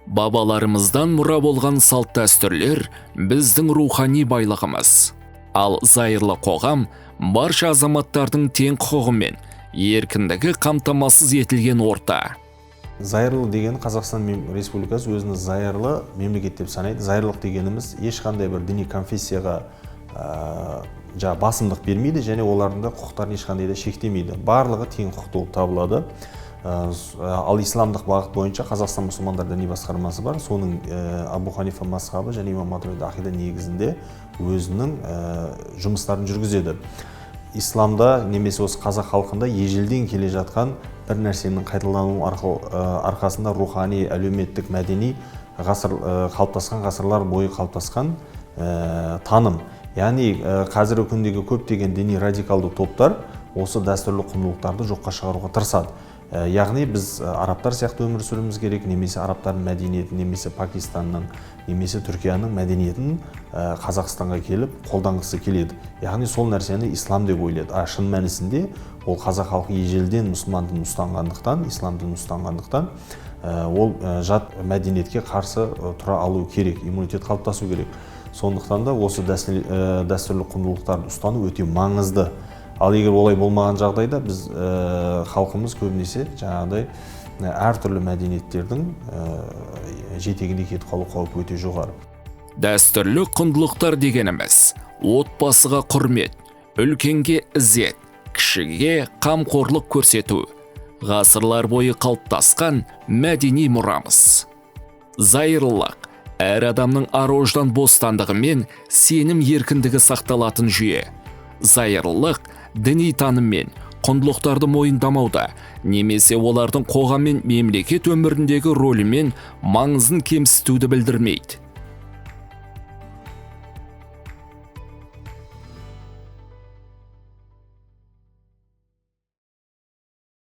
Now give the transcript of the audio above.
Бабаларымыздан мұра болған салт дәстүрлер біздің рухани байлығымыз. Ал зайырлы қоғам барша азаматтардың тең құқығы мен еркіндігі қамтамасыз етілген орта. Зайырлы деген Қазақстан Республикасы өзінің зайырлы мемлекет деп санайды. Зайырлық дегеніміз ешқандай бір діни конфессияға басымдық бермейді және олардың да құқықтарын ешқандай да шектемейді. Барлығы тең құқықты болып табылады. Ал исламдық бағыт бойынша Қазақстан мұсылмандар діни басқармасы бар. Соның Абу Ханифа мазхабы және Имам Матурidi ақида негізінде өзінің жұмыстарын жүргізеді. Исламда немесе осы қазақ халқында ежелден келе жатқан бір нәрсенің қайталануы арқасында рухани, әлеуметтік, мәдени қалыптасқан ғасырлар бойы қалыптасқан таным. Яғни қазіргі күндегі көптеген діни радикалды топтар осы дәстүрлі құндылықтарды жоққа шығаруға тырысады. Яғни біз арабтар сияқты өмір сүруіміз керек, немесе арабтардың мәдениетін, немесе Пакистанның, немесе Түркияның мәдениетін Қазақстанға келіп қолданғысы келеді. Яғни сол нәрсені ислам деп ойлайды. Шын мәнісінде ол қазақ халқы ежелден мұсылман дінін ұстанғандықтан, ислам дінін ұстанғандықтан, ол жат мәдениетке қарсы тұра алу керек, иммунитет қалыптасу керек. Сондықтан да осы дәстүрлі құндылықтарды ұстану өте маңызды. Ал егер олай болмаған жағдайда біз халқымыз көбінесе жаңағыдай әртүрлі мәдениеттердің жетегінде кетіп қалу қаупі өте жоғары. Дәстүрлі құндылықтар дегеніміз отбасыға құрмет, үлкенге ізет, кішіге қамқорлық көрсету, ғасырлар бойы қалыптасқан мәдени мұрамыз. Зайырлылық әр адамның ар-ождан бостандығы мен сенім еркіндігі сақталатын жүйе. Зайырлылық діни таным мен құндылықтарды мойындамауда, немесе олардың қоғам мен мемлекет өміріндегі рөлі мен маңызын кемсітуді білдірмейді.